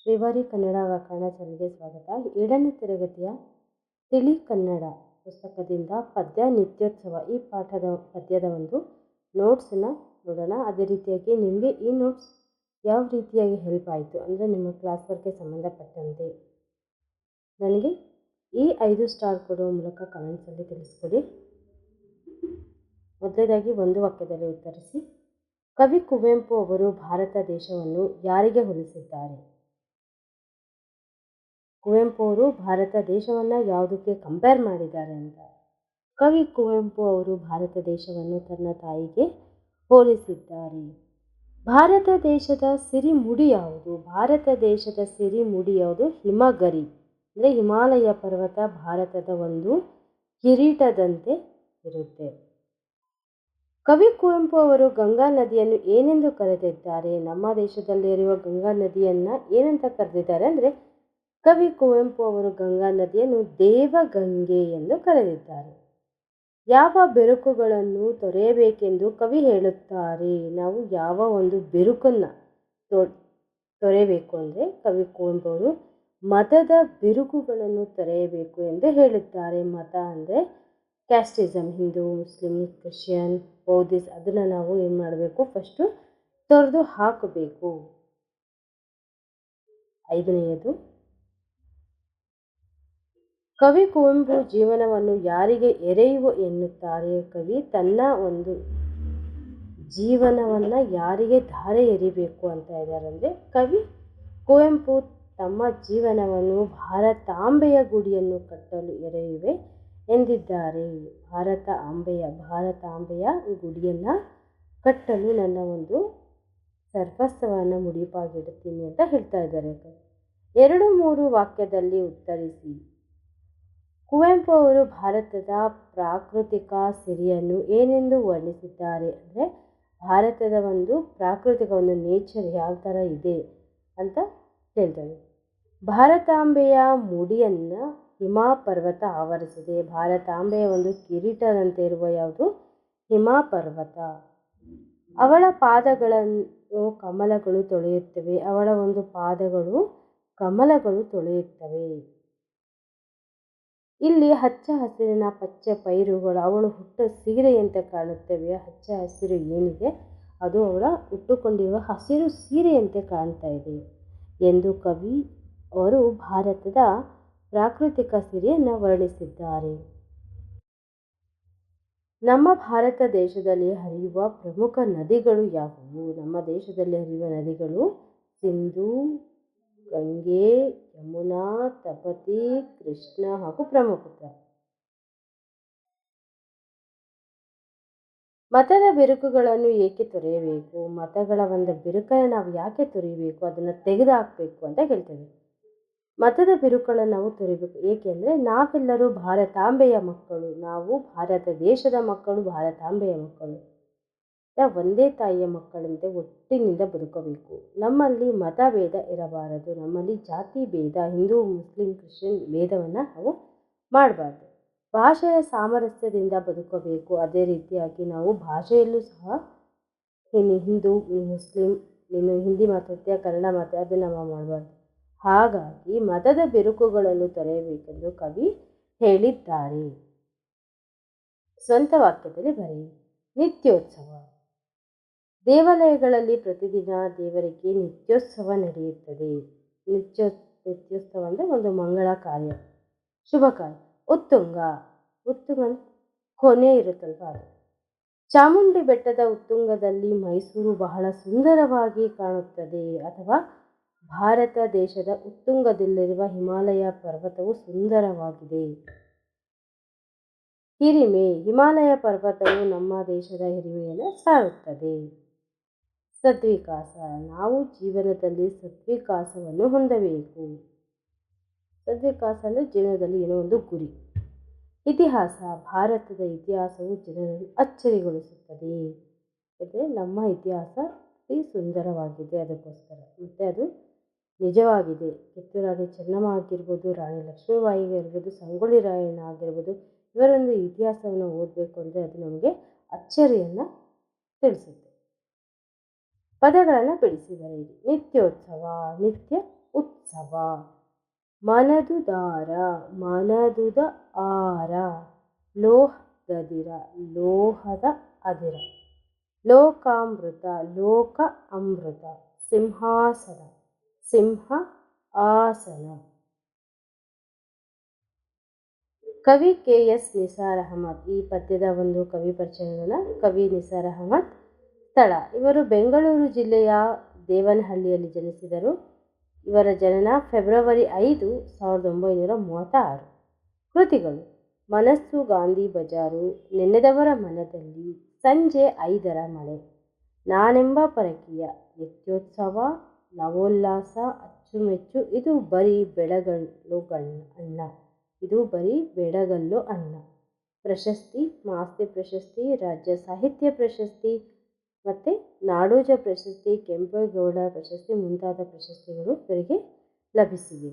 ಶ್ರೀವಾರಿ ಕನ್ನಡ ವ್ಯಾಕರಣ ಚಾನೆಲ್ಗೆ ಸ್ವಾಗತ. 7ನೇ ತರಗತಿಯ ತಿಳಿ ಕನ್ನಡ ಪುಸ್ತಕದಿಂದ ಪದ್ಯ ನಿತ್ಯೋತ್ಸವ ಈ ಪದ್ಯದ ಒಂದು ನೋಟ್ಸನ್ನು ನೋಡೋಣ. ಅದೇ ರೀತಿಯಾಗಿ ನಿಮಗೆ ಈ ನೋಟ್ಸ್ ಯಾವ ರೀತಿಯಾಗಿ ಹೆಲ್ಪ್ ಆಯಿತು ಅಂದರೆ ನಿಮ್ಮ ಕ್ಲಾಸ್ ವರ್ಕ್ಗೆ ಸಂಬಂಧಪಟ್ಟಂತೆ ನನಗೆ ಈ 5 ಸ್ಟಾರ್ ಕೊಡುವ ಮೂಲಕ ಕಮೆಂಟ್ಸಲ್ಲಿ ತಿಳಿಸ್ಕೊಡಿ. ಮೊದಲನೇದಾಗಿ ಒಂದು ವಾಕ್ಯದಲ್ಲಿ ಉತ್ತರಿಸಿ. ಕವಿ ಕುವೆಂಪು ಅವರು ಭಾರತ ದೇಶವನ್ನು ಯಾರಿಗೆ ಹೋಲಿಸಿದ್ದಾರೆ? ಕುವೆಂಪು ಅವರು ಭಾರತ ದೇಶವನ್ನು ಯಾವುದಕ್ಕೆ ಕಂಪೇರ್ ಮಾಡಿದ್ದಾರೆ ಅಂತ. ಕವಿ ಕುವೆಂಪು ಅವರು ಭಾರತ ದೇಶವನ್ನು ತನ್ನ ತಾಯಿಗೆ ಹೋಲಿಸಿದ್ದಾರೆ. ಭಾರತ ದೇಶದ ಸಿರಿಮುಡಿ ಯಾವುದು? ಭಾರತ ದೇಶದ ಸಿರಿಮುಡಿ ಯಾವುದು? ಹಿಮಗರಿ ಅಂದರೆ ಹಿಮಾಲಯ ಪರ್ವತ ಭಾರತದ ಒಂದು ಕಿರೀಟದಂತೆ ಇರುತ್ತೆ. ಕವಿ ಕುವೆಂಪು ಅವರು ಗಂಗಾ ನದಿಯನ್ನು ಏನೆಂದು ಕರೆದಿದ್ದಾರೆ? ನಮ್ಮ ದೇಶದಲ್ಲಿರುವ ಗಂಗಾ ನದಿಯನ್ನು ಏನಂತ ಕರೆದಿದ್ದಾರೆ ಅಂದರೆ ಕವಿ ಕುವೆಂಪು ಅವರು ಗಂಗಾ ನದಿಯನ್ನು ದೇವಗಂಗೆ ಎಂದು ಕರೆದಿದ್ದಾರೆ. ಯಾವ ಬಿರುಕುಗಳನ್ನು ತೊರೆಯಬೇಕೆಂದು ಕವಿ ಹೇಳುತ್ತಾರೆ? ನಾವು ಯಾವ ಒಂದು ಬಿರುಕನ್ನು ತೊರೆಯಬೇಕು ಅಂದರೆ ಕವಿ ಕುವೆಂಪು ಅವರು ಮತದ ಬಿರುಕುಗಳನ್ನು ತೊರೆಯಬೇಕು ಎಂದು ಹೇಳುತ್ತಾರೆ. ಮತ ಅಂದರೆ ಕ್ಯಾಸ್ಟಿಸಮ್, ಹಿಂದೂ, ಮುಸ್ಲಿಂ, ಕ್ರಿಶ್ಚಿಯನ್, ಬೌದ್ಧಿಸ್ಟ್, ಅದನ್ನು ನಾವು ಏನು ಮಾಡಬೇಕು? ಫಸ್ಟು ತೊರೆದು ಹಾಕಬೇಕು. 5ನೇಯದು, ಕವಿ ಕುವೆಂಪು ಜೀವನವನ್ನು ಯಾರಿಗೆ ಎರೆಯುವ ಎನ್ನುತ್ತಾರೆ? ಕವಿ ತನ್ನ ಒಂದು ಜೀವನವನ್ನು ಯಾರಿಗೆ ಧಾರೆ ಎರಿಬೇಕು ಅಂತ ಇದ್ದಾರೆ ಅಂದರೆ ಕವಿ ಕುವೆಂಪು ತಮ್ಮ ಜೀವನವನ್ನು ಭಾರತಾಂಬೆಯ ಗುಡಿಯನ್ನು ಕಟ್ಟಲು ಎರೆಯುವೆ ಎಂದಿದ್ದಾರೆ. ಭಾರತಾಂಬೆಯ ಗುಡಿಯನ್ನು ಕಟ್ಟಲು ನನ್ನ ಒಂದು ಸರ್ವಸ್ವವನ್ನು ಮುಡಿಪಾಗಿಡುತ್ತೀನಿ ಅಂತ ಹೇಳ್ತಾ ಇದ್ದಾರೆ. 2-3 ವಾಕ್ಯದಲ್ಲಿ ಉತ್ತರಿಸಿ. ಕುವೆಂಪು ಅವರು ಭಾರತದ ಪ್ರಾಕೃತಿಕ ಸಿರಿಯನ್ನು ಏನೆಂದು ವರ್ಣಿಸಿದ್ದಾರೆ ಅಂದರೆ ಭಾರತದ ಒಂದು ಪ್ರಾಕೃತಿಕ ಒಂದು ನೇಚರ್ ಯಾವ ಥರ ಇದೆ ಅಂತ ಹೇಳ್ತಾರೆ. ಭಾರತಾಂಬೆಯ ಮುಡಿಯನ್ನು ಹಿಮ ಪರ್ವತ ಆವರಿಸಿದೆ. ಭಾರತಾಂಬೆಯ ಒಂದು ಕಿರೀಟದಂತೆ ಇರುವ ಯಾವುದು? ಹಿಮ ಪರ್ವತ. ಅವಳ ಪಾದಗಳನ್ನು ಕಮಲಗಳು ತೊಳೆಯುತ್ತವೆ. ಅವಳ ಒಂದು ಪಾದಗಳು ಕಮಲಗಳು ತೊಳೆಯುತ್ತವೆ. ಇಲ್ಲಿ ಹಚ್ಚ ಹಸಿರಿನ ಪಚ್ಚೆ ಪೈರುಗಳು ಅವಳು ಹುಟ್ಟ ಸೀರೆಯಂತೆ ಕಾಣುತ್ತವೆ. ಹಚ್ಚ ಹಸಿರು ಏನಿದೆ ಅದು ಅವಳ ಉಟ್ಟುಕೊಂಡಿರುವ ಹಸಿರು ಸೀರೆಯಂತೆ ಕಾಣ್ತಾ ಇದೆ ಎಂದು ಕವಿ ಅವರು ಭಾರತದ ಪ್ರಾಕೃತಿಕ ಸಿರಿಯನ್ನು ವರ್ಣಿಸಿದ್ದಾರೆ. ನಮ್ಮ ಭಾರತ ದೇಶದಲ್ಲಿ ಹರಿಯುವ ಪ್ರಮುಖ ನದಿಗಳು ಯಾವುವು? ನಮ್ಮ ದೇಶದಲ್ಲಿ ಹರಿಯುವ ನದಿಗಳು ಸಿಂಧೂ, ಗಂಗೆ, ಯಮುನಾ, ತಪತಿ, ಕೃಷ್ಣ ಹಾಗೂ ಬ್ರಹ್ಮಪುತ್ರ. ಮತದ ಬಿರುಕುಗಳನ್ನು ಏಕೆ ತೊರೆಯಬೇಕು? ಮತಗಳ ಒಂದು ಬಿರುಕನ್ನು ನಾವು ಯಾಕೆ ತೊರೆಯಬೇಕು? ಅದನ್ನು ತೆಗೆದುಹಾಕಬೇಕು ಅಂತ ಹೇಳ್ತೇವೆ. ಮತದ ಬಿರುಕುಗಳನ್ನು ನಾವು ತೊರೆಯಬೇಕು. ಏಕೆಂದರೆ ನಾವೆಲ್ಲರೂ ಭಾರತಾಂಬೆಯ ಮಕ್ಕಳು. ನಾವು ಭಾರತ ದೇಶದ ಮಕ್ಕಳು, ಭಾರತಾಂಬೆಯ ಮಕ್ಕಳು. ಒಂದೇ ತಾಯಿಯ ಮಕ್ಕಳಂತೆ ಒಟ್ಟಿನಿಂದ ಬದುಕಬೇಕು. ನಮ್ಮಲ್ಲಿ ಮತಭೇದ ಇರಬಾರದು. ನಮ್ಮಲ್ಲಿ ಜಾತಿ ಭೇದ, ಹಿಂದೂ, ಮುಸ್ಲಿಂ, ಕ್ರಿಶ್ಚಿಯನ್ ಭೇದವನ್ನು ನಾವು ಮಾಡಬಾರ್ದು. ಭಾಷೆಯ ಸಾಮರಸ್ಯದಿಂದ ಬದುಕಬೇಕು. ಅದೇ ರೀತಿಯಾಗಿ ನಾವು ಭಾಷೆಯಲ್ಲೂ ಸಹ ಹಿಂದೂ, ಮುಸ್ಲಿಂ, ನೀನು ಹಿಂದಿ ಮಾತಾಡ್ತೀಯ, ಕನ್ನಡ ಮಾತಾಡ್ತೀಯ, ಅದನ್ನು ನಾವು ಮಾಡಬಾರ್ದು. ಹಾಗಾಗಿ ಮತದ ಬಿರುಕುಗಳನ್ನು ತೊರೆಯಬೇಕೆಂದು ಕವಿ ಹೇಳಿದ್ದಾರೆ. ಸ್ವಂತ ವಾಕ್ಯದಲ್ಲಿ ಬರೆಯಿ. ನಿತ್ಯೋತ್ಸವ. ದೇವಾಲಯಗಳಲ್ಲಿ ಪ್ರತಿದಿನ ದೇವರಿಗೆ ನಿತ್ಯೋತ್ಸವ ನಡೆಯುತ್ತದೆ. ನಿತ್ಯೋತ್ಸವ ಅಂದರೆ ಒಂದು ಮಂಗಳ ಕಾರ್ಯ, ಶುಭ ಕಾರ್ಯ. ಉತ್ತುಂಗ ಕೊನೆ ಇರುತ್ತಲ್ವ ಅದು. ಚಾಮುಂಡಿ ಬೆಟ್ಟದ ಉತ್ತುಂಗದಲ್ಲಿ ಮೈಸೂರು ಬಹಳ ಸುಂದರವಾಗಿ ಕಾಣುತ್ತದೆ. ಅಥವಾ ಭಾರತ ದೇಶದ ಉತ್ತುಂಗದಲ್ಲಿರುವ ಹಿಮಾಲಯ ಪರ್ವತವು ಸುಂದರವಾಗಿದೆ. ಹಿರಿಮೆ. ಹಿಮಾಲಯ ಪರ್ವತವು ನಮ್ಮ ದೇಶದ ಹಿರಿಮೆಯನ್ನು ಸಾರುತ್ತದೆ. ಸದ್ವಿಕಾಸ. ನಾವು ಜೀವನದಲ್ಲಿ ಸದ್ವಿಕಾಸವನ್ನು ಹೊಂದಬೇಕು. ಸದ್ವಿಕಾಸ ಅಂದರೆ ಜೀವನದಲ್ಲಿ ಏನೋ ಒಂದು ಗುರಿ. ಇತಿಹಾಸ. ಭಾರತದ ಇತಿಹಾಸವು ಜನರನ್ನು ಅಚ್ಚರಿಗೊಳಿಸುತ್ತದೆ. ಅಂದರೆ ನಮ್ಮ ಇತಿಹಾಸ ಅತಿ ಸುಂದರವಾಗಿದೆ, ಅದಕ್ಕೋಸ್ಕರ. ಮತ್ತು ಅದು ನಿಜವಾಗಿದೆ. ಕಿತ್ತೂರು ರಾಣಿ ಚೆನ್ನಮ್ಮ ಆಗಿರ್ಬೋದು, ರಾಣಿ ಲಕ್ಷ್ಮೀಬಾಯಿ ಆಗಿರ್ಬೋದು, ಸಂಗೊಳ್ಳಿ ರಾಯಣ್ಣ ಆಗಿರ್ಬೋದು, ಇವರೊಂದು ಇತಿಹಾಸವನ್ನು ಓದಬೇಕು ಅಂದರೆ ಅದು ನಮಗೆ ಅಚ್ಚರಿಯನ್ನು ತಿಳಿಸುತ್ತೆ. ಪದಗಳನ್ನು ಬಿಡಿಸಿ ಬರೆಯಿರಿ. ನಿತ್ಯೋತ್ಸವ, ನಿತ್ಯ ಉತ್ಸವ. ಉತ್ಸವ. ಮನದುದಾರ ಮನದುದ ಆರ, ಲೋಹದದಿರ ಲೋಹದ ಅದಿರ, ಲೋಕಾಮೃತ ಲೋಕ ಅಮೃತ, ಸಿಂಹಾಸನ ಸಿಂಹ ಆಸನ. ಕವಿ ಕೆ.ಎಸ್. ನಿಸಾರ್ ಅಹಮದ್. ಈ ಪದ್ಯದ ಒಂದು ಕವಿ ಪರಿಚಯನ ಕವಿ ನಿಸಾರ್ ಅಹಮದ್. ಸ್ಥಳ: ಇವರು ಬೆಂಗಳೂರು ಜಿಲ್ಲೆಯ ದೇವನಹಳ್ಳಿಯಲ್ಲಿ ಜನಿಸಿದರು. ಇವರ ಜನನ ಫೆಬ್ರವರಿ 5, 1936. ಕೃತಿಗಳು: ಮನಸ್ಸು ಗಾಂಧಿ ಬಜಾರು, ನೆನೆದವರ ಮನದಲ್ಲಿ, ಸಂಜೆ 5ರ ಮಳೆ, ನಾನೆಂಬ ಪರಕೀಯ, ನಿತ್ಯೋತ್ಸವ, ನವೋಲ್ಲಾಸ, ಅಚ್ಚುಮೆಚ್ಚು, ಇದು ಬರೀ ಬೆಳಗಲ್ಲು ಅಣ್ಣ, ಇದು ಬರೀ ಬೆಳಗಲ್ಲು ಅಣ್ಣ. ಪ್ರಶಸ್ತಿ: ಮಾಸ್ತಿ ಪ್ರಶಸ್ತಿ, ರಾಜ್ಯ ಸಾಹಿತ್ಯ ಪ್ರಶಸ್ತಿ ಮತ್ತು ನಾಡೋಜ ಪ್ರಶಸ್ತಿ, ಕೆಂಪೇಗೌಡ ಪ್ರಶಸ್ತಿ ಮುಂತಾದ ಪ್ರಶಸ್ತಿಗಳು ಇವರಿಗೆ ಲಭಿಸಿವೆ.